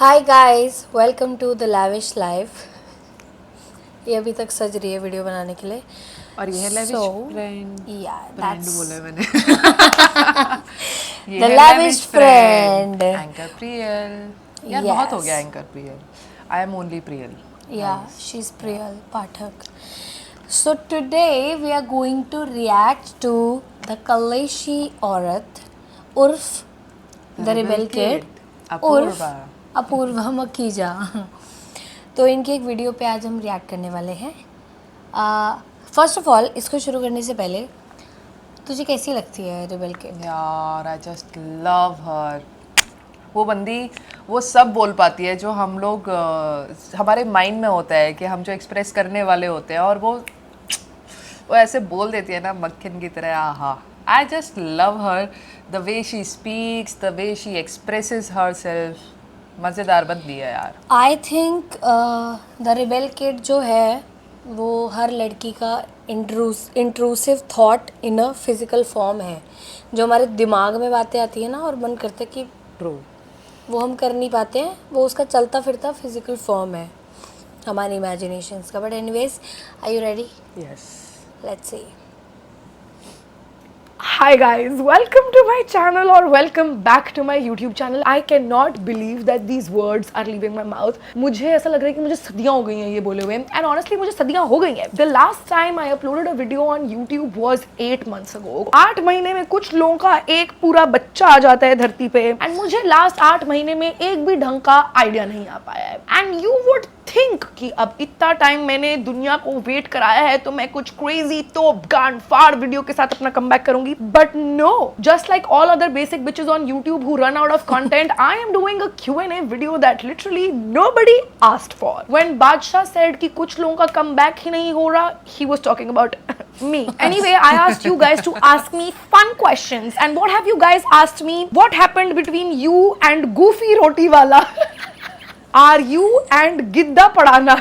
Hi guys, welcome to the lavish life. ये अभी तक सज रही है वीडियो बनाने के लिए। और ये है सो लेविश फ्रेंड। या ब्रांड दैट्स बोला है मैंने। ये द है lavish lavish friend friend. Anchor Priyal. यार बहुत हो यस, गया anchor Priyal. I am only Priyal या guys. She is Priyal Pathak. So today we are going to react to the कलेशी औरत उर्फ द रिबेल किड अपूर्वा। उर्फ अपूर्वा मकीजा। तो इनकी एक वीडियो पे आज हम रिएक्ट करने वाले हैं। फर्स्ट ऑफ ऑल, इसको शुरू करने से पहले तुझे कैसी लगती है रिबेल किड? यार आई जस्ट लव हर। वो बंदी वो सब बोल पाती है जो हम लोग हमारे माइंड में होता है कि हम जो एक्सप्रेस करने वाले होते हैं, और वो ऐसे बोल देती है ना मक्खन की तरह। आहा, I just love her. The way she speaks, the way she expresses her self. मज़ेदार बंदी है यार। I think the rebel kid जो है वो हर लड़की का intrusive thought in a physical form है। जो हमारे दिमाग में बातें आती है ना और मन करता है कि ट्रू। वो हम कर नहीं पाते हैं, वो उसका चलता फिरता फिजिकल फॉर्म है हमारी इमेजिनेशंस का। But anyways, are you ready? Yes. Let's see. Hi guys, welcome to my channel or welcome back to my YouTube channel. I cannot believe that these words are leaving my mouth. मुझे ऐसा लग रहा है कि मुझे सदियां हो गई हैं ये बोले हुए, and honestly मुझे सदियां हो गई हैं. The last time I uploaded a video on YouTube was 8 months ago. 8 महीने में कुछ लोगों का एक पूरा बच्चा आ जाता है धरती पे, and मुझे लास्ट 8 महीने में एक भी ढंग का आइडिया नहीं आ पाया है. And you would थिंक कि अब इतना टाइम मैंने दुनिया को वेट कराया है तो मैं कुछ क्रेजी तोप गांड फाड़ वीडियो के साथ अपना कमबैक करूंगी, but no, just like all other basic bitches on YouTube who run out of content, I am doing a Q&A video that literally nobody asked for. When Badshah said कि कुछ लोगों का comeback ही नहीं हो रहा, he was talking about me. Anyway, I asked you guys to ask me fun questions, and what have you guys asked me? What happened between you and Goofy Roti Wala? Are you and Gidda Padana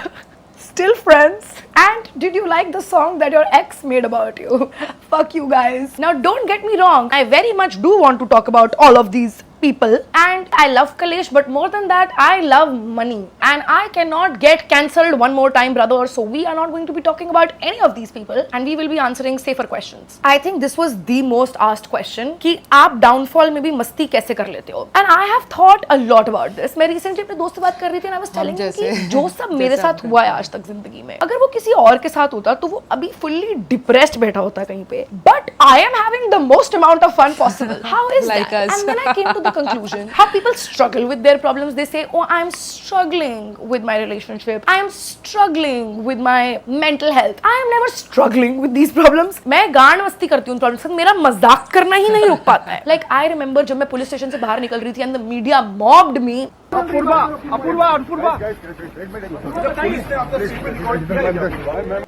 still friends? And did you like the song that your ex made about you? Fuck you guys. Now don't get me wrong, I very much do want to talk about all of these people, and I love Kalesh, but more than that I love money, and I cannot get cancelled one more time, brother. So we are not going to be talking about any of these people, and we will be answering safer questions. I think this was the most asked question कि आप downfall में भी मस्ती कैसे कर लेते हो, and I have thought a lot about this. मैं recently अपने दोस्त से बात कर रही थी, and I was telling him कि जो सब मेरे साथ हुआ है आज तक जिंदगी में, अगर वो किसी और के साथ होता तो वो अभी फुल्ली डिप्रेस्ड बैठा होता कहीं पे, but I am having the most amount of fun possible. How is Like that? us. And then I came to the conclusion how people struggle with their problems. They say, oh, I'm struggling with my relationship, I am struggling with my mental health. I am never struggling with these problems. मैं गांड मस्ती करती हूँ problems, मेरा मजाक करना ही नहीं रुक पाता है. Like I remember जब मैं पुलिस स्टेशन से बाहर निकल रही थी and the media mobbed me. Apoorva Apoorva Apoorva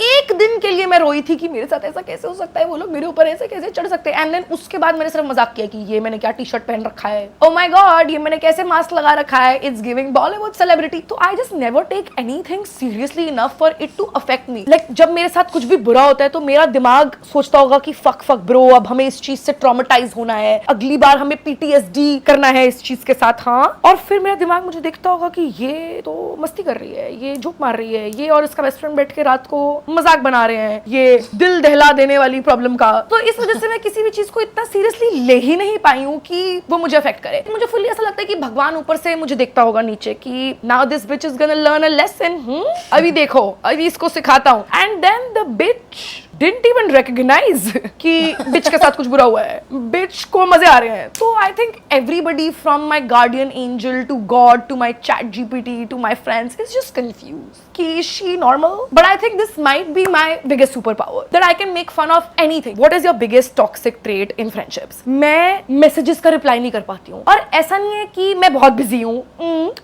एक दिन के लिए मैं रोई थी कि मेरे साथ ऐसा कैसे हो सकता है, वो लोग मेरे ऊपर ऐसे कैसे चढ़ सकते हैं. एंड देन उसके बाद मैंने सिर्फ मजाक किया कि ये मैंने क्या टी शर्ट पहन रखा है, ओ माय गॉड ये मैंने कैसे मास्क लगा रखा है, इट्स गिविंग बॉलीवुड सेलिब्रिटी. तो I just never take anything seriously enough for it to affect me. Like जब मेरे साथ कुछ भी बुरा होता है तो मेरा दिमाग सोचता होगा कि फक ब्रो, अब हमें इस चीज से ट्रॉमेटाइज होना है, अगली बार हमें PTSD करना है इस चीज के साथ. हाँ, और फिर मेरा दिमाग मुझे देखता होगा कि ये तो मस्ती कर रही है, ये जोक मार रही है, ये और इसका बेस्ट फ्रेंड बैठ के रात को मजाक बना रहे हैं, ये दिल दहला देने वाली प्रॉब्लम का. तो इस वजह से मैं किसी भी चीज को इतना सीरियसली ले ही नहीं पाई हूँ कि वो मुझे अफेक्ट करे. मुझे फुल्ली ऐसा लगता है कि भगवान ऊपर से मुझे देखता होगा नीचे कि now this bitch is gonna learn a lesson. अभी देखो, अभी इसको सिखाता हूँ. And then the bitch didn't even recognize कि बिच के साथ कुछ बुरा हुआ है, बिच को मजे आ रहे हैं. So I think everybody from my guardian angel to God to my chat GPT to my friends is just confused कि is she normal? But I think this might be my biggest superpower, that I can make fun of anything. What is your biggest toxic trait in friendships? मैं messages का reply नहीं कर पाती हूँ, और ऐसा नहीं है कि मैं बहुत busy हूँ,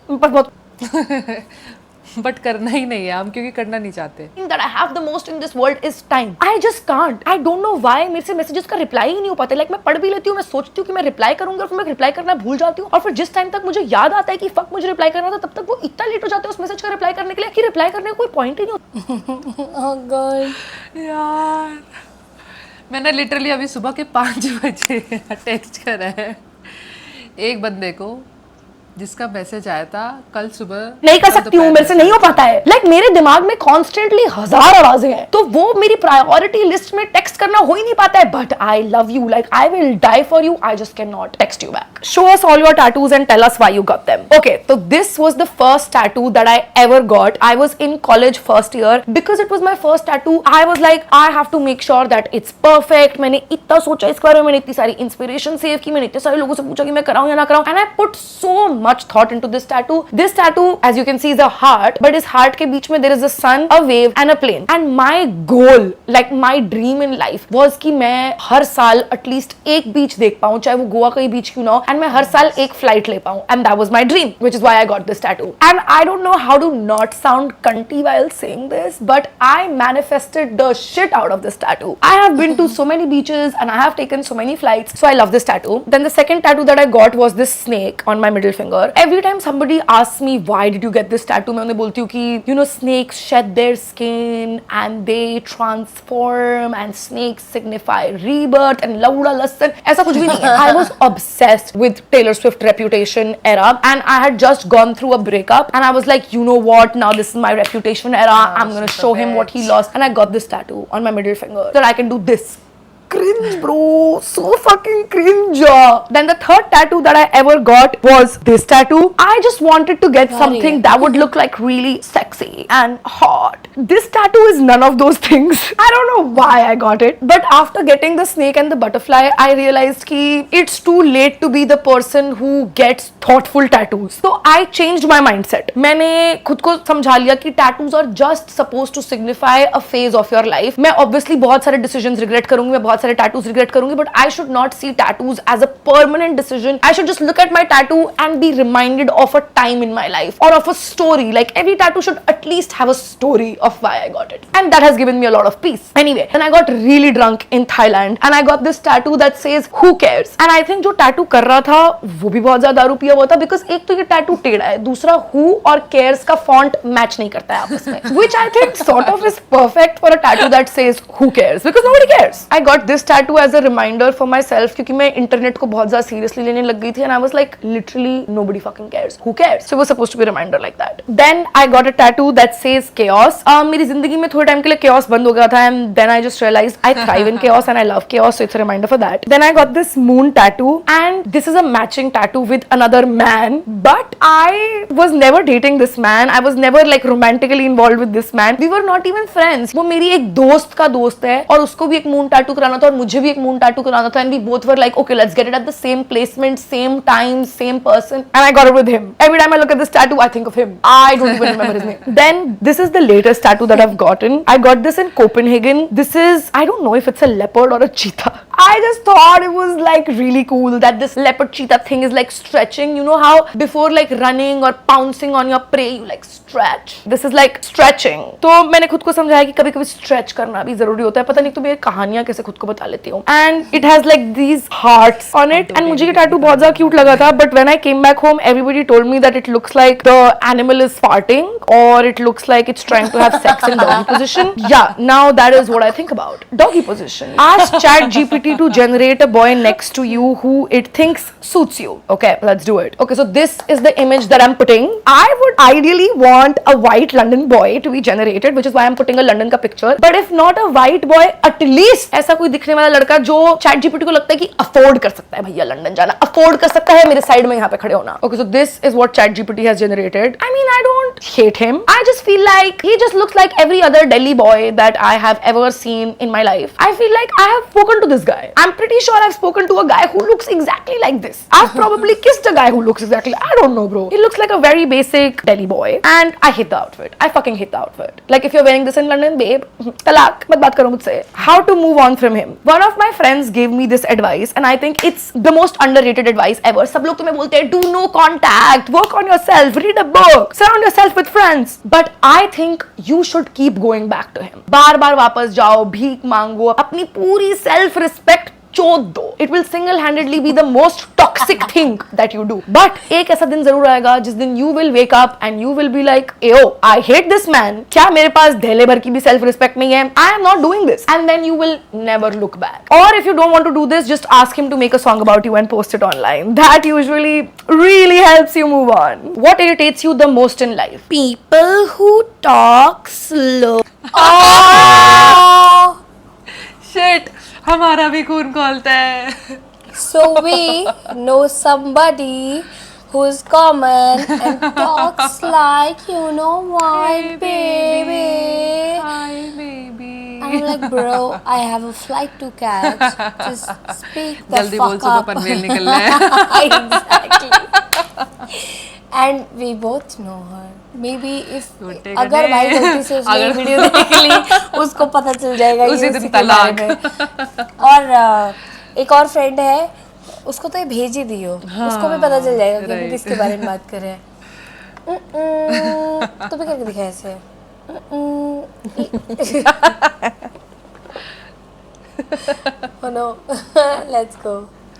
पर बहुत बट करना ही नहीं है हम, क्योंकि करना नहीं चाहते. that I have the most in this world is time. I just can't. I don't know why मेरे से मैसेजेस का रिप्लाई ही नहीं हो पाता. लाइक मैं पढ़ भी लेती हूँ, मैं सोचती हूँ कि मैं रिप्लाई करूंगी, और फिर मैं रिप्लाई करना भूल जाती हूँ, और फिर जिस टाइम तक मुझे याद आता है कि फक मुझे रिप्लाई करना था, तब तक वो इतना लेट हो जाता है उस मैसेज का रिप्लाई करने के लिए कि रिप्लाई करने का कोई पॉइंट ही नहीं होता. ओह गॉड यार मैंने लिटरली अभी सुबह के 5 बजे टेक्स्ट करा है एक बंदे को जिसका मैसेज आया था कल सुबह नहीं कर सकती हूँ, मेरे से नहीं हो पाता है. लाइक मेरे दिमाग में कॉन्स्टेंटली 1000 आवाजें हैं, तो वो मेरी प्रायोरिटी लिस्ट में टेक्स्ट करना हो ही नहीं पाता है. But I love you, like I will die for you, I just can not text you back. Show us all your tattoos and tell us why you got them. Okay, तो this was the first tattoo that I ever got. I was in college first year. Because it was my first tattoo, I was like I have to make sure that it's perfect. मैंने इतना सोचा इसके बारे में, मैंने इतनी सारी inspiration save की, मैंने इतने सारे लोगों से पूछा कि मैं कराऊं या ना कराऊं. And I put so much thought into this tattoo. This tattoo, as you can see, is a heart, but इस heart के बीच में there is a sun, a wave and a plane. And my goal, like my dream in life was कि मैं हर साल at least एक बीच देख पाऊं, चाहे वो गोवा का ही बीच क्यों ना हो, and मैं हर साल एक फ्लाइट ले पाऊं. And that was my dream, which is why I got this tattoo. And I don't know how to not sound cunty while saying this, but I manifested the shit out of this tattoo. I have been to so many beaches and I have taken so many flights, so I love this tattoo. Then the second tattoo that I got was this snake on my middle finger. Every time somebody asks me why did you get this tattoo, मैं उन्हें बोलती हूँ कि you know snakes shed their skin and they transform and snakes signify rebirth and लौड़ा लस्सन. ऐसा कुछ भी नहीं है. I was obsessed with Taylor Swift Reputation era and I had just gone through a breakup and I was like, you know what, now this is my Reputation era, I'm gonna show him what he lost. And I got this tattoo on my middle finger that I can do this. Cringe, bro, so fucking cringe. Then the third tattoo that I ever got was this tattoo. I just wanted to get something that would look like really sexy and hot. This tattoo is none of those things. I don't know why I got it, but after getting the snake and the butterfly, I realized ki it's too late to be the person who gets thoughtful tattoos. So I changed my mindset. मैंने खुद को समझा लिया कि tattoos are just supposed to signify a phase of your life. मैं obviously बहुत सारे decisions regret करूंगी, मैं बहुत सारे tattoos regret करूंगी, but I should not see tattoos as a permanent decision. I should just look at my tattoo and be reminded of a time in my life or of a story. Like every tattoo should at least have a story of why I got it, and that has given me a lot of peace. Anyway, then I got really drunk in Thailand and I got this tattoo that says who cares. And I think जो tattoo कर रहा था वो भी बहुत ज्यादा दारू पिया हुआ था, because एक तो ये tattoo टेढ़ा है, दूसरा who और cares का font मैच नहीं करता है आपस में, which I think sort of is perfect for a tattoo that says who cares, because nobody cares. I got this tattoo as a reminder for myself क्योंकि मैं इंटरनेट को बहुत ज्यादा सीरियसली लेने लग गई थी and I was like literally nobody fucking cares, who cares. So it was supposed to be a reminder like that. Then I got a tattoo that says chaos. मेरी जिंदगी में थोड़े टाइम के लिए chaos बंद हो गया था and then I just realized I thrive in chaos and I love chaos, so it's a reminder for that. Then I got this moon tattoo and this is a matching tattoo with another man, but I was never dating this man. I was never like romantically involved with this man. We were not even friends. वो मेरी एक दोस्त का दोस्त है और उसको भी एक moon tattoo कराना था और मुझे भी एक moon tattoo कराना था, and we both were like, okay, let's get it at the same placement, same time, same person, and I got it with him. Every time I look at this tattoo, I think of him. I don't even remember his name. Then this is the latest tattoo that I've gotten. I got this in Copenhagen. This is, I don't know if it's a leopard or a cheetah. I just thought it was like really cool that this leopard cheetah thing is like stretching. You know how before like running or pouncing on your prey, you like stretch. This is like stretching. तो मैंने खुद को समझाया कि कभी कभी stretch करना भी जरूरी होता है. पता नहीं तो मैं कहानियां कैसे खुद को बता लेती हूँ. And it has like these hearts on it. And मुझे ये tattoo बहुत ज़्यादा cute लगा था. But when I came back home, everybody told me that it looks like the animal is farting or it looks like it's trying to have sex in doggy position. Yeah, now that is what I think about doggy position. Ask ChatGPT to generate a boy next to you who it thinks suits you. Okay, let's do it. Okay, so this is the image that I'm putting. I would ideally want a white London boy to be generated, which is why I'm putting a London का picture. But if not a white boy, at least ऐसा कोई दिखने वाला लड़का जो ChatGPT को लगता है कि afford कर सकता है भैया लंदन जाना, afford कर सकता है मेरे साइड में यहाँ पे खड़े होना. Okay, so this is what ChatGPT has generated. I mean, I don't hate him. I just feel like he just looks like every other Delhi boy that I have ever seen in my life. I feel like I have spoken to this guy. I'm pretty sure I've spoken to a guy who looks exactly like this. I've probably kissed a guy who looks exactly, I don't know, bro. He looks like a very basic Delhi boy. And I hate the outfit. I fucking hate the outfit. Like if you're wearing this in London, babe, talak, mat baat karo mujhse. How to move on from him? One of my friends gave me this advice and I think it's the most underrated advice ever. सब लोग तुम्हें बोलते हैं do no contact, work on yourself, read a book, surround yourself with friends. But I think you should keep going back to him. बार बार वापस जाओ, भीख मांगो, अपनी पूरी self respect चोद दो, it will single-handedly be the most toxic thing that you do. But एक ऐसा दिन जरूर आएगा जिस दिन you will wake up and you will be like, "Yo, I hate this man. क्या मेरे पास धेले भर की भी self respect नहीं है? I am not doing this." And then you will never look back. Or if you don't want to do this, just ask him to make a song about you and post it online. That usually really helps you move on. What irritates you the most in life? People who talk slow. Oh! Shit, हमारा भी खून खोलता है. So we know somebody who's common and talks like, you know what, baby. Hi baby. I'm like, bro, I have a flight to catch. Just speak the जल्दी बोल, fuck सुबह up. Panvel निकलना है. Exactly. And we both know her. Maybe if टूटेगा अगर भाई नहीं. गलती से उसने अगर- वीडियो देख ली, उसको पता चल जाएगा उसी ये दिन उसी के बारे में. और एक और फ्रेंड है, उसको तो ये भेज ही दियो, उसको भी पता चल जाएगा कि हम right. किसके बारे में बात कर रहे हैं. तो भी करके दिखाया ऐसे. Oh no. Let's go.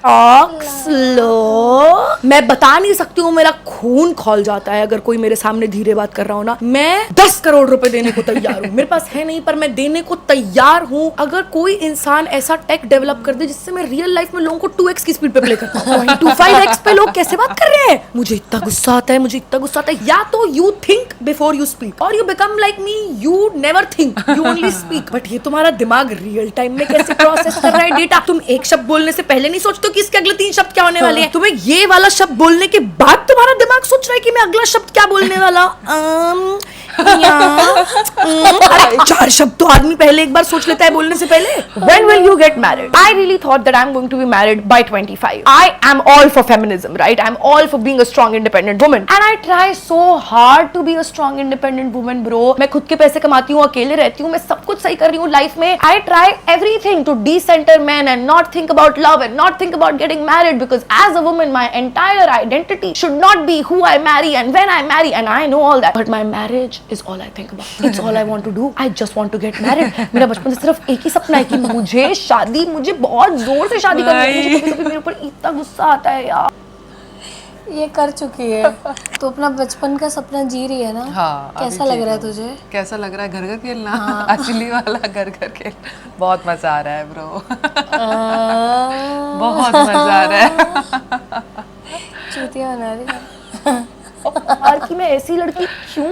Talk slow. मैं बता नहीं सकती हूँ, मेरा खून खौल जाता है अगर कोई मेरे सामने धीरे बात कर रहा हो ना. मैं 10 करोड़ रुपए देने को तैयार हूँ. मेरे पास है नहीं पर मैं देने को तैयार हूँ अगर कोई इंसान ऐसा टेक डेवलप कर दे जिससे मैं रियल लाइफ में लोगों को 2x की स्पीड पे प्ले करता हूँ. 0.25x पे लोग कैसे बात कर रहे हैं. मुझे इतना गुस्सा आता है, मुझे इतना गुस्सा आता है. या तो you think before you speak और you become like me, you never think, you only speak. But ये तुम्हारा दिमाग रियल टाइम में कैसे प्रोसेस कर रहा है डेटा. तुम एक शब्द बोलने से पहले नहीं सोचते कि इसके अगले 3 शब्द क्या होने वाले हैं. तुम्हें ये वाला शब्द बोलने के बाद तुम्हारा दिमाग सोच रहा है कि मैं अगला शब्द क्या बोलने वाला. अरे 4 शब्द तो आदमी पहले एक बार सोच लेता है बोलने से पहले. When will you get married? I really thought that I'm going to be married by 25. I am all for feminism, right? I'm all for being a strong, independent woman. And I try so hard to be a strong, independent woman, bro. मैं खुद के पैसे कमाती हूँ, अकेले रहती हूँ, मैं सब कुछ सही कर रही हूँ लाइफ में. I try everything to decenter men and not think about love and not think about getting married because as a woman, my entire identity should not be who I marry and when I marry, and I know all that. But my marriage is all I think about. It's all I want to do. I just want to get married. मेरा बचपन से सिर्फ एक ही सपना है कि मुझे शादी, मुझे बहुत जोर से शादी करनी है. मुझे कभी-कभी मेरे ऊपर इतना गुस्सा आता है यार. ये कर चुकी है तो अपना बचपन का सपना जी रही है ना. हाँ, अभी कैसा लग जी रहा है रहा हूँ. तुझे. कैसा लग रहा है घर घर खेलना. असली वाला घर घर खेल. बहुत मजा आ रहा है ब्रो. बहुत मजा आ रहा है. चूतिया बना रही है. यार कि मैं ऐसी लड़की क्यों,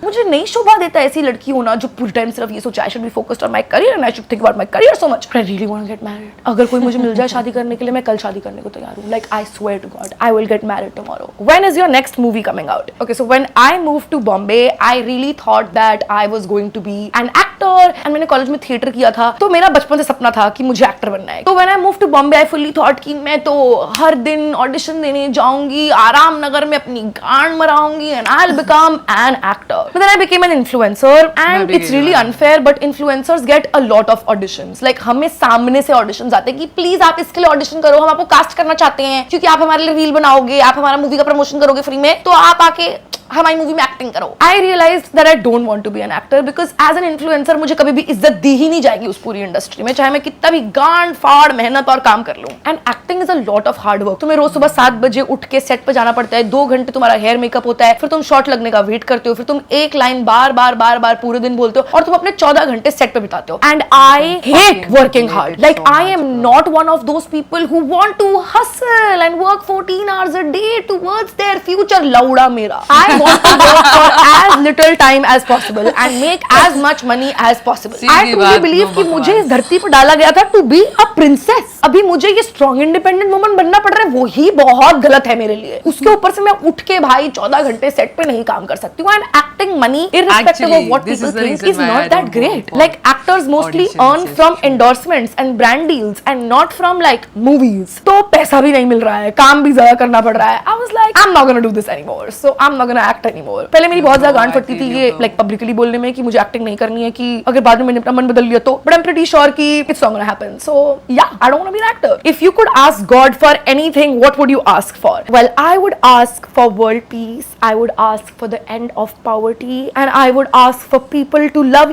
मुझे नहीं शोभा देता ऐसी लड़की होना जो पूरी टाइम सिर्फ ये सोचे I should be focused on my career and I should think about my career so much. I really want to get married. अगर कोई मुझे मिल जाए शादी करने के लिए, मैं कल शादी करने को तैयार हूँ. Like I swear to God I will get married tomorrow. When is your next movie coming out? Okay, so when I moved to Bombay I really thought that I was going to be an actor and मैंने college में theatre किया था तो मेरा बचपन से सपना था कि मुझे एक्टर बनना है. तो when I move to Bombay I fully thought कि मैं तो हर दिन ऑडिशन देने जाऊंगी, आराम नगर में अपनी गांड मराऊंगी and I'll become an actor. But then I became an influencer and it's really unfair but influencers get a lot of auditions. Like हमें सामने से auditions आते हैं कि प्लीज आप इसके लिए audition करो, हम आपको कास्ट करना चाहते हैं क्योंकि आप हमारे लिए रील बनाओगे, आप हमारा मूवी का प्रमोशन करोगे फ्री में, तो आप आके हमारी मूवी में एक्टिंग करो. I realise that I don't want to be an actor because as an influencer मुझे कभी भी इज्जत दी ही नहीं जाएगी उस पूरी इंडस्ट्री में, चाहे मैं कितना भी गांड फाड़ मेहनत और काम कर लूं. And acting is a lot of hard work. तुम्हें रोज सुबह 7 बजे उठ के सेट पे जाना पड़ता है, 2 घंटे तुम्हारा हेयर मेकअप होता है, फिर तुम शॉट लगने का वेट करते हो, फिर तुम एक लाइन बार बार बार बार पूरे दिन बोलते हो और तुम अपने 14 घंटे सेट पे बिताते हो. And I hate working hard. Like I am not one of those people who want to hustle and work 14 hours a day towards their future. लौड़ा मेरा. I want to work for as little time as possible and make as much money as possible. I truly believe कि मुझे इस धरती पर डाला गया था to be a princess. अभी मुझे ये strong independent woman बनना पड़ रहा है, वो ही बहुत गलत है मेरे लिए. उसके ऊपर से मैं उठ के भाई 14 घंटे सेट पे नहीं काम कर सकती हूँ. And acting money irrespective of what people think is not that great. Like actors mostly earn from endorsements and brand deals and not from like movies. तो पैसा भी नहीं मिल रहा है, काम भी ज्यादा करना पड़ रहा है. I was like I'm not gonna do this anymore. So I'm not gonna act anymore. पहले मेरी बहुत ज्यादा गांड फटती थी ये like publicly बोलने में कि मुझे acting नहीं करनी है, कि अगर बाद में मैंने अपना मन बदल लिया तो, but I'm pretty sure कि it's not gonna happen. So yeah, I don't want to be an actor. If you could ask God for anything, what would you ask for? Well, I would ask for world peace. I would ask for the end of poverty, and I would ask for people to love.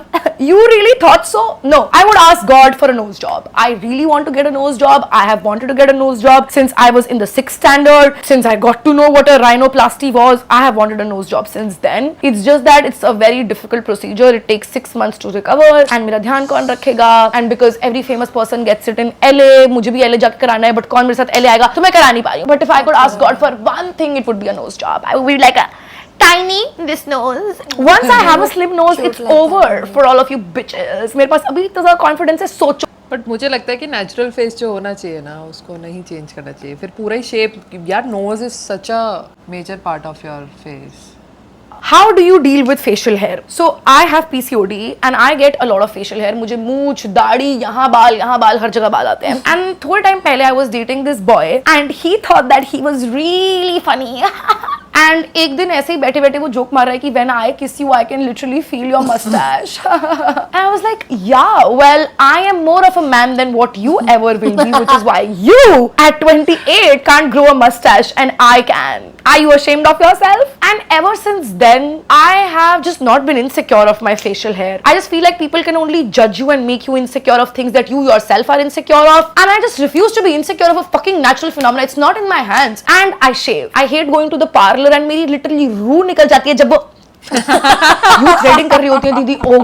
You really thought so? No, I would ask God for a nose job. I really want to get a nose job. I have wanted to get a nose job since I was in the 6th standard. Since I got to know what a rhinoplasty was, I have wanted a nose job since then. It's just that it's a very difficult procedure. It takes 6 months to recover. And मेरा ध्यान कौन रखेगा? And because every famous person gets it in LA, मुझे भी LA जाकर कराना है, but कौन मेरे साथ LA आएगा? तो मैं करा नहीं पा रही हूँ. But if I could ask God for one thing, it would be a nose job. I would be like a tiny this nose. Once I have a slim nose, it's over for all of you bitches. मेरे पास अभी इतना ज़्यादा confidence है, सोचो. But मुझे लगता है कि नेचुरल फेस जो होना चाहिए ना, उसको नहीं चेंज करना चाहिए. फिर पूरा ही शेप, यार nose is such a major part of your face. How do you deal with facial hair? So I have PCOD and I get a lot of facial hair. मुझे मूछ, दाढ़ी, यहाँ बाल, हर जगह बाल आते हैं. And थोड़े टाइम पहले I was dating this boy and he thought that he was really funny. And एक दिन ऐसे ही बैठे बैठे वो जोक मार रहा है कि when I kiss you I can literally feel your mustache. And I was like, yeah, well I am more of a man than what you ever will be, which is why you at 28 can't grow a mustache and I can. Are you ashamed of yourself? And ever since then I have just not been insecure of my facial hair. I just feel like people can only judge you and make you insecure of things that you yourself are insecure of, and I just refuse to be insecure of a fucking natural phenomenon. It's not in my hands. And I shave. I hate going to the parlor and मेरी literally रूह निकल जाती है जब वो you threading कर रही होती है दीदी. Oh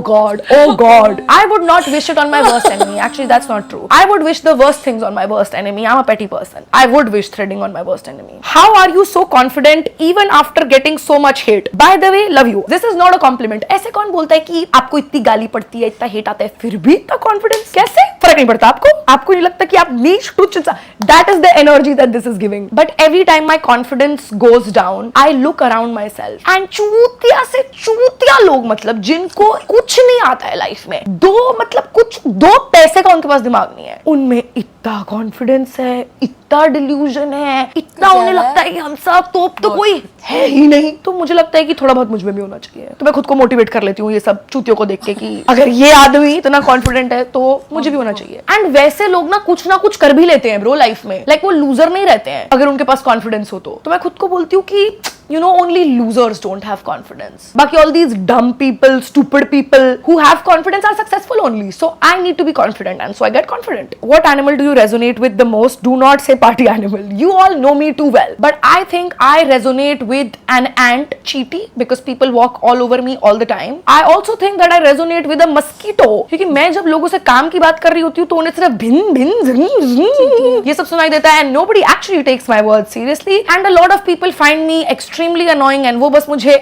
God, I would not wish it on my worst enemy. Actually that's not true. I would wish the worst things on my worst enemy. I'm a petty person. I would wish threading on my worst enemy. How are you so confident even after getting so much hate? By the way, love you. This is not a compliment. ऐसे कौन बोलता है कि आपको इतनी गाली पड़ती है, इतना hate आता है, फिर भी इतना confidence? कैसे? फर्क नहीं पड़ता आपको? आपको नहीं लगता कि आप नीच टुच्च? That is the energy that this is giving. But every time my confidence goes down, I look around myself and चूतिया लोग, मतलब जिनको कुछ नहीं आता है लाइफ में, दो पैसे का उनके पास दिमाग नहीं है, उनमें इतना कॉन्फिडेंस है, इतना डिल्यूजन है, इतना उन्हें लगता है कि हम सब तो कोई है ही नहीं. तो मुझे लगता है कि थोड़ा बहुत मुझ में भी होना चाहिए. तो मैं खुद को मोटिवेट कर लेती हूँ ये सब चूतियों को देख के कि अगर ये आदमी इतना कॉन्फिडेंट है तो मुझे भी होना चाहिए. एंड वैसे लोग ना कुछ कर भी लेते हैं ब्रो लाइफ में. लाइक वो लूजर नहीं रहते हैं अगर उनके पास कॉन्फिडेंस हो तो मैं खुद को बोलती हूँ कि you know, only losers don't have confidence. Baki all these dumb people, stupid people who have confidence are successful only. So I need to be confident, and so I get confident. What animal do you resonate with the most? Do not say party animal. You all know me too well. But I think I resonate with an ant, cheaty, because people walk all over me all the time. I also think that I resonate with a mosquito. क्योंकि मैं जब लोगों से काम की बात कर रही होती हूँ तो उन्हें सिर्फ भिन ये सब सुनाई देता है, and nobody actually takes my words seriously. And a lot of people find me extremely annoying and वो बस मुझे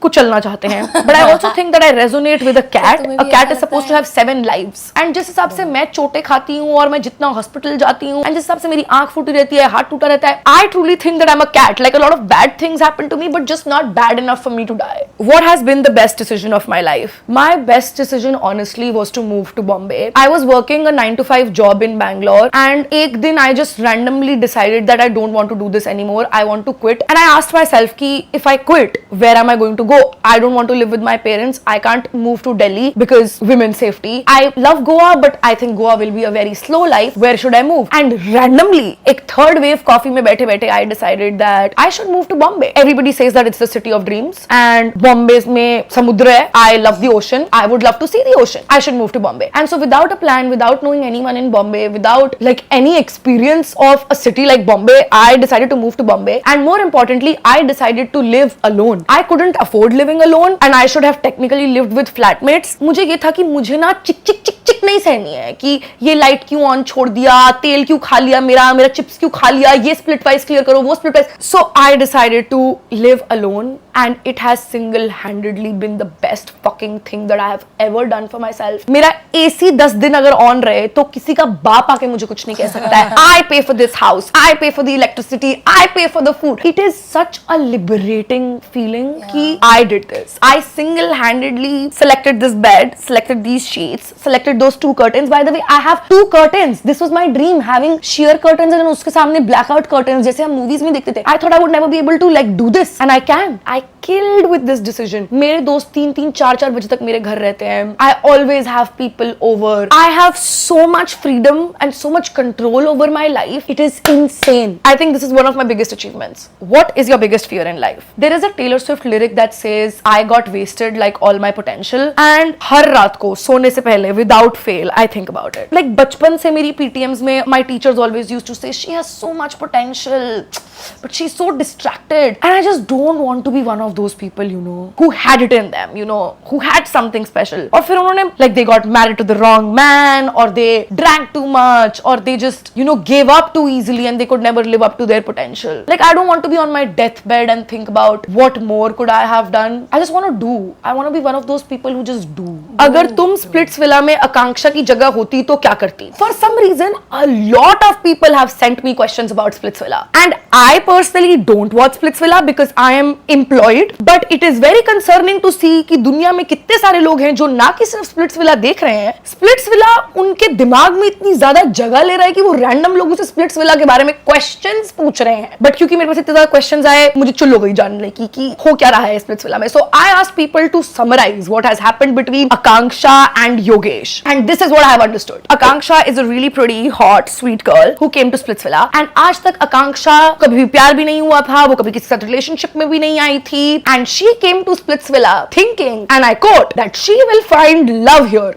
कुचलना चाहते हैं. But I also think that I resonate with a cat. A cat is supposed to have 7 lives. And जिस हिसाब से मैं चोटें खाती हूँ और मैं जितना हॉस्पिटल जाती हूँ, and जिस हिसाब से मेरी आंख फूटी रहती है, हाथ टूटा रहता है, I truly think that I'm a cat. Like a lot of bad things happen to me, but just not bad enough for me to die. What has been the best decision of my life? My best decision honestly was to move to Bombay. I was working a 9-to-5 job in Bangalore, and एक दिन I just randomly decided that I don't want to do this anymore. I want to quit. And I asked myself कि if I quit, where am I going to go? I don't want to live with my parents. I can't move to Delhi because women's safety. I love Goa, but I think Goa will be a very slow life. Where should I move? And randomly, एक third wave coffee में बैठे बैठे I decided that I should move to Bombay. Everybody says that it's the city of dreams, and Bombay में समुद्र है. I love the ocean. I would love to see the ocean. I should move to Bombay. And so without a plan, without knowing anyone in Bombay, without like any experience of a city like Bombay, I decided to move to Bombay. And more importantly, I decided to live alone. I couldn't afford living alone, and I should have technically lived with flatmates. मुझे ये था कि मुझे ना चिक नहीं सहनी है कि ये लाइट क्यों ऑन छोड़ दिया, तेल क्यों खा लिया, मेरा चिप्स क्यों खा लिया, ये स्प्लिट वाइज क्लियर करो, वो split wise. So I decided to live alone, and it has single single-handedly been the best fucking thing that I have ever done for myself. मेरा AC 10 दिन अगर on रहे तो किसी का बाप आके मुझे कुछ नहीं कह सकता है. I pay for this house, I pay for the electricity, I pay for the food. It is such a liberating feeling कि I did this. I single-handedly selected this bed, selected these sheets, selected those 2 curtains. By the way, I have 2 curtains. This was my dream, having sheer curtains and उसके सामने blackout curtains जैसे हम movies में देखते थे. I thought I would never be able to like do this, and I can. I killed with this decision. मेरे दोस्त 3-3, 4-4 बजे तक मेरे घर रहते हैं. I always have people over. I have so much freedom and so much control over my life. It is insane. I think this is one of my biggest achievements. What is your biggest fear in life? There is a Taylor Swift lyric that says, I got wasted like all my potential. And हर रात को सोने से पहले without fail I think about it. Like बचपन से मेरी PTMs में my teachers always used to say she has so much potential but she's so distracted, and I just don't want to be one of those people, you know, who had it in them, you know, who had something special. और फिर उन्होंने like they got married to the wrong man, or they drank too much, or they just, you know, gave up too easily and they could never live up to their potential. Like I don't want to be on my deathbed and think about what more could I have done. I just want to do. I want to be one of those people who just do. अगर तुम Splitsvilla में आकांक्षा की जगह होती तो क्या करती? For some reason, a lot of people have sent me questions about Splitsvilla, and I personally don't watch Splitsvilla because I am employed. But it is very concerning to see कि दुनिया में कितने सारे लोग हैं जो ना कि सिर्फ Splitsvilla देख रहे हैं, Splitsvilla उनके दिमाग में इतनी ज्यादा जगह ले रहा है कि वो रैंडम लोगों से Splitsvilla के बारे में क्वेश्चंस पूछ रहे हैं. बट क्योंकि मेरे पास इतने ज्यादा क्वेश्चंस आए, मुझे चुल हो गई जानने की हो क्या रहा है Splitsvilla में. So I asked people to summarize what has happened between Akanksha and Yogesh, and this is what I have understood. Akanksha is a really pretty, hot, sweet girl who came to Splitsvilla, and आज तक Akanksha कभी भी प्यार भी नहीं हुआ था, वो कभी किसी के साथ रिलेशनशिप में भी नहीं आई थी, and she came to Splitsvilla thinking, and I quote, that she will find love here.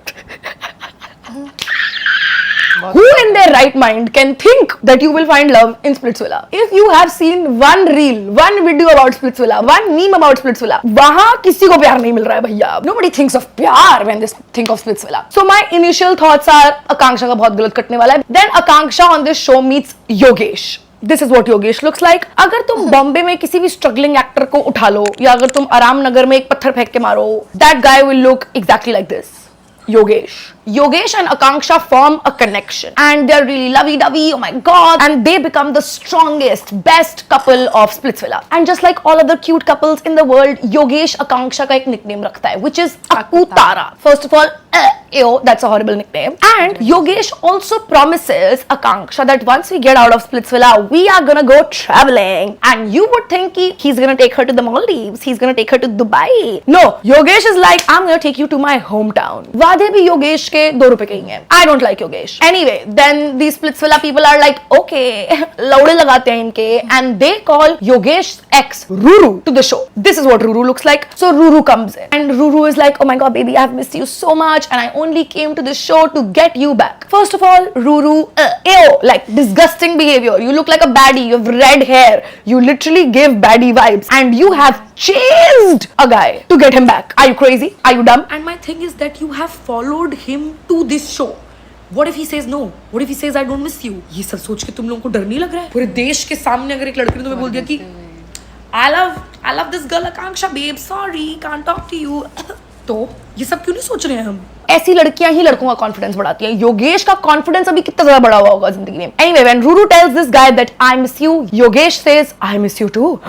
Who in their right mind can think that you will find love in Splitsvilla? If you have seen one reel, one video about Splitsvilla, one meme about Splitsvilla, वहाँ किसी को प्यार नहीं मिल रहा है भैया. Nobody thinks of प्यार when they think of Splitsvilla. So my initial thoughts are, Akanksha का बहुत गलत कटने वाला है. Then Akanksha on this show meets Yogesh. This is what Yogesh looks like. अगर तुम बॉम्बे में किसी भी स्ट्रगलिंग एक्टर को उठा लो, या अगर तुम आराम नगर में एक पत्थर फेंक के मारो, that guy will look exactly like this. Yogesh. Yogesh and Akanksha form a connection, and they're really lovey-dovey, oh my god, and they become the strongest, best couple of Splitsvilla. And just like all other cute couples in the world, Yogesh Akanksha का एक nickname रखता है, which is Akutara. First of all, ew, that's a horrible nickname. And Yogesh also promises Akanksha that once we get out of Splitsvilla, we are gonna go traveling. And you would think he's gonna take her to the Maldives, he's gonna take her to Dubai. No, Yogesh is like, I'm gonna take you to my hometown. वादे भी योगेश के 2 रुपए के ही हैं. I don't like Yogesh. Anyway, then these Splitsvilla people are like, okay, लौड़े लगाते हैं इनके, and they call Yogesh's ex Ruru to the show. This is what Ruru looks like. So Ruru comes in, and Ruru is like, oh my god, baby, I've missed you so much, and I only came to this show to get you back. First of all, Ruru, ew, like disgusting behavior. You look like a baddie. You have red hair. You literally give baddie vibes, and you have chased a guy to get him back. Are you crazy? Are you dumb? And my thing is that you have followed him to this show. What if he says no? What if he says I don't miss you? ये सब सोच के तुम लोगों को डर नहीं लग रहा है? पूरे देश के सामने अगर एक लड़की ने तुम्हें बोल दिया कि I love this girl Akanksha babe, sorry, can't talk to you. तो ये सब क्यों नहीं सोच रहे हैं हम? ऐसी लड़कियां ही लड़कों का कॉन्फिडेंस बढ़ाती हैं. योगेश का कॉन्फिडेंस अभी कितना ज्यादा बढ़ा हुआ होगा जिंदगी में. Anyway, when Ruru tells this guy that I miss you, Yogesh says I miss you too.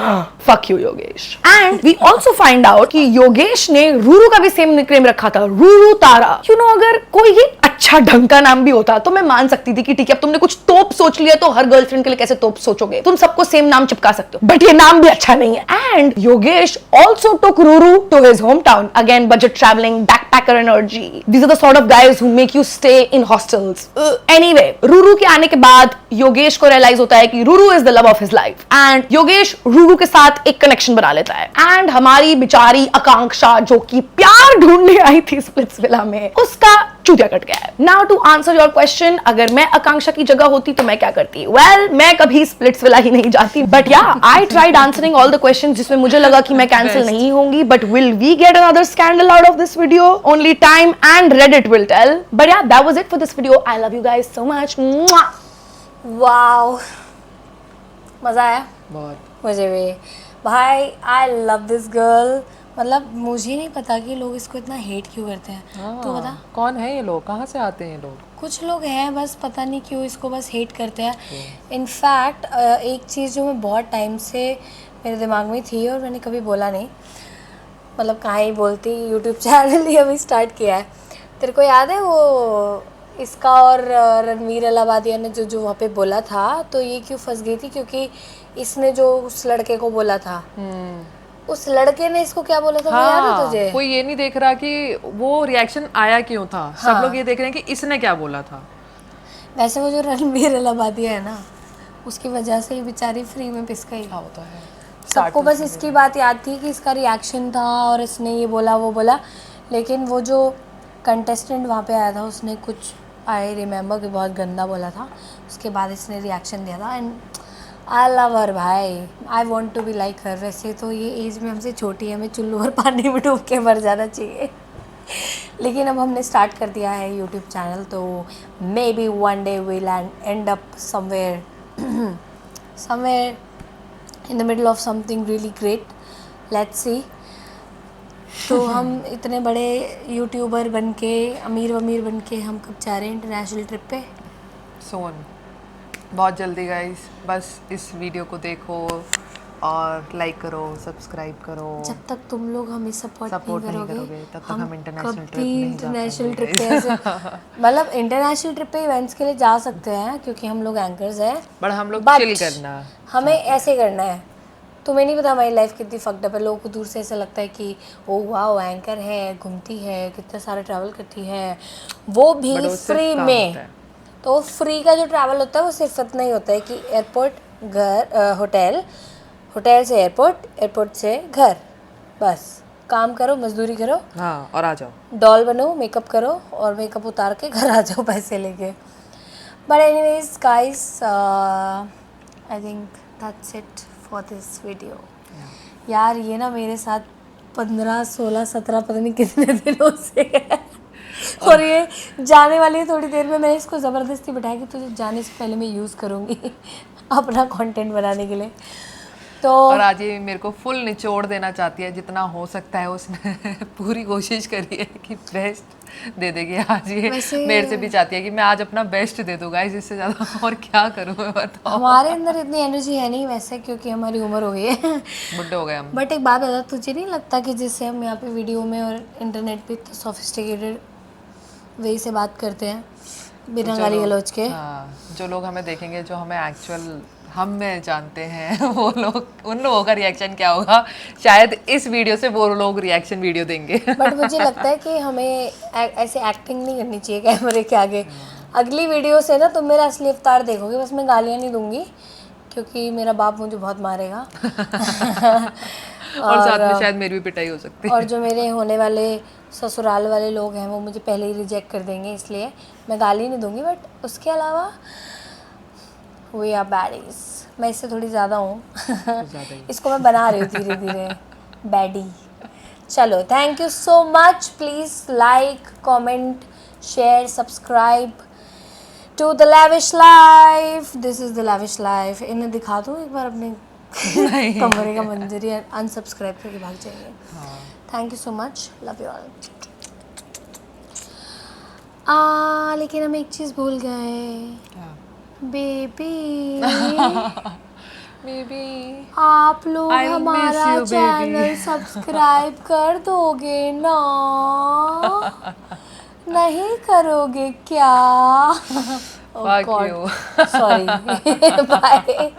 Fuck you, Yogesh. And we also find out कि योगेश ने Ruru का भी सेम निकनेम रखा था, Ruru Tara. You know, अगर कोई अच्छा ढंग का नाम भी होता तो मैं मान सकती थी कि ठीक है, अब तुमने कुछ तोप सोच लिया तो हर गर्लफ्रेंड के लिए कैसे तोप सोचोगे? तुम सबको सेम नाम चिपका सकते हो, बट ये नाम भी अच्छा नहीं है. And Yogesh also took Ruru to his hometown. Again, budget traveling, backpacker energy. These are the sort of guys who make you stay in hostels. Anyway, Ruru के आने के बाद योगेश को रियलाइज होता है कि Ruru is the love of his life, and Yogesh Ruru के साथ एक कनेक्शन बना लेता है. And हमारी बेचारी आकांक्षा जो कि प्यार ढूंढने आई थी Splitsvilla में, उसका चूतिया कट गया है. Now to answer your question, अगर मैं आकांक्षा की जगह होती तो मैं क्या करती? Well, मैं कभी Splitsvilla ही नहीं जाती. But yeah, I tried answering all the questions जिसमें मुझे लगा कि मैं कैंसिल नहीं होंगी. But will we get another scandal out of this video? Only time and Reddit will tell. But yeah, that was it for this video. I love you guys so much. Mwah! Wow, मज़ा आया बहुत. मुझे भी भाई. I love this girl. मतलब मुझे नहीं पता कि लोग इसको इतना हेट क्यों करते हैं। तो बता, कौन है ये लोग, कहाँ से आते हैं ये लोग? कुछ लोग हैं बस पता नहीं क्यों इसको बस हेट करते हैं। इनफैक्ट एक चीज़ जो मैं बहुत टाइम से मेरे दिमाग में थी और मैंने कभी बोला नहीं, मतलब कहाँ ही बोलती, यूट्यूब चैनल ही अभी स्टार्ट किया है। तेरे को याद है वो इसका और रणवीर अलाहाबादिया ने जो वहाँ पे बोला था, तो ये क्यों फंस गई थी? क्योंकि इसने जो उस लड़के को बोला था, उस लड़के ने इसको क्या बोला था वो याद है तुझे? कोई ये नहीं देख रहा कि वो रिएक्शन आया क्यों था, सब लोग ये देख रहे हैं कि इसने क्या बोला था। वैसे वो जो रणवीर अलाहाबादिया है ना, उसकी वजह से ये बेचारी फ्री में पिस गई। हाँ वो तो है। सबको बस इसकी बात याद थी कि इसका रिएक्शन था और इसने ये बोला वो बोला, लेकिन वो जो कंटेस्टेंट वहाँ पे आया था उसने कुछ, आई रिमेंबर कि बहुत गंदा बोला था, उसके बाद इसने रिएक्शन दिया था। एंड आई लव हर भाई, I want to be like her. वैसे तो ये एज में हमसे छोटी है, हमें चुल्लू और पानी में डूब के मर जाना चाहिए, लेकिन अब हमने स्टार्ट कर दिया है यूट्यूब चैनल, तो maybe one day we'll end up somewhere in the middle of something really great, let's see। तो हम इतने बड़े यूट्यूबर बन के, अमीर बन के हम कब जा रहे हैं इंटरनेशनल ट्रिप पे? सोन बहुत जल्दी गाइस, बस इस वीडियो को देखो और लाइक करो, सब्सक्राइब करो। जब तक तुम लोग हमें सपोर्ट नहीं करोगे तब तक हम इंटरनेशनल ट्रिप कभी नहीं जा इंटरनेशनल पाएंगे ट्रिप पे ऐसे मतलब इंटरनेशनल ट्रिप पे इवेंट्स के लिए जा सकते हैं क्योंकि हम लोग एंकर्स हैं, बट हम लोग But चिल करना। हमें ऐसे करना है। तुम्हें नहीं पता हमारी लाइफ कितनी फक्ड अप है। लोगों को दूर से ऐसा लगता है कि ओ वाओ एंकर है, घूमती है, कितना सारा ट्रैवल करती है, वो भी But वो सिर्फ फ्री काम में। होता है। तो फ्री का जो ट्रैवल होता है वो सिर्फ इतना ही होता है कि एयरपोर्ट घर, होटल, होटल से एयरपोर्ट, एयरपोर्ट से घर, बस काम करो, मजदूरी करो, हाँ और आ जाओ, डॉल बनो, मेकअप करो और मेकअप उतार के घर आ जाओ पैसे लेके। But anyways guys, I think that's it for this video. यार ये ना मेरे साथ 15, 16, 17 पता नहीं कितने दिनों से है और ये जाने वाली है थोड़ी देर में। मैंने इसको ज़बरदस्ती बिठाया कि तुझे जाने से पहले मैं यूज़ करूँगी अपना कंटेंट बनाने के लिए। तो और आज ये मेरे को फुल निचोड़ देना चाहती है, जितना हो सकता है उसने पूरी कोशिश करी है कि बेस्ट दे देगी आज। ये मेरे से भी चाहती है कि मैं आज अपना बेस्ट दे दूँ गाइस, इससे ज़्यादा और क्या करूँ मैं, बताओ। हमारे अंदर इतनी एनर्जी है नहीं वैसे, क्योंकि हमारी उम्र हो गई है, बुड्ढे हो गए हम। बट एक बात बता, तुझे नहीं लगता कि जिससे हम यहाँ पे वीडियो में और इंटरनेट पे इतना सोफिस्टिकेटेड वे से बात करते हैं बिना गाली गलौज के, हाँ, जो लोग हमें देखेंगे, जो हमें एक्चुअल हम में जानते हैं, वो लोग, उन लोगों का रिएक्शन क्या होगा, शायद इस वीडियो से वो लोग रिएक्शन वीडियो देंगे। बट मुझे लगता है कि हमें ऐसे एक्टिंग नहीं करनी चाहिए कैमरे के आगे। अगली वीडियो से ना तुम मेरा असली अवतार देखोगे, बस मैं गालियाँ नहीं दूंगी क्योंकि मेरा बाप मुझे बहुत मारेगा और साथ में शायद मेरी भी पिटाई हो सकती है। और जो मेरे होने वाले ससुराल वाले लोग हैं वो मुझे पहले ही रिजेक्ट कर देंगे, इसलिए मैं गाली नहीं दूंगी। बट उसके अलावा वी आर बैडीज। मैं इससे थोड़ी ज़्यादा हूँ इसको मैं बना रही हूँ धीरे धीरे बैडी। चलो, thank you so much. Please like, comment, share, subscribe to the lavish life. This is the lavish life. इन्हें दिखा दूँ एक बार अपने कमरे का मंजर, या अनसब्सक्राइब करके भाग जाएंगे। Thank you so much, love you all. लेकिन हम एक चीज़ भूल गए, बेबी बेबी आप लोग I miss हमारा you, baby. चैनल सब्सक्राइब कर दोगे ना? नहीं करोगे क्या? Fuck you. Sorry, bye.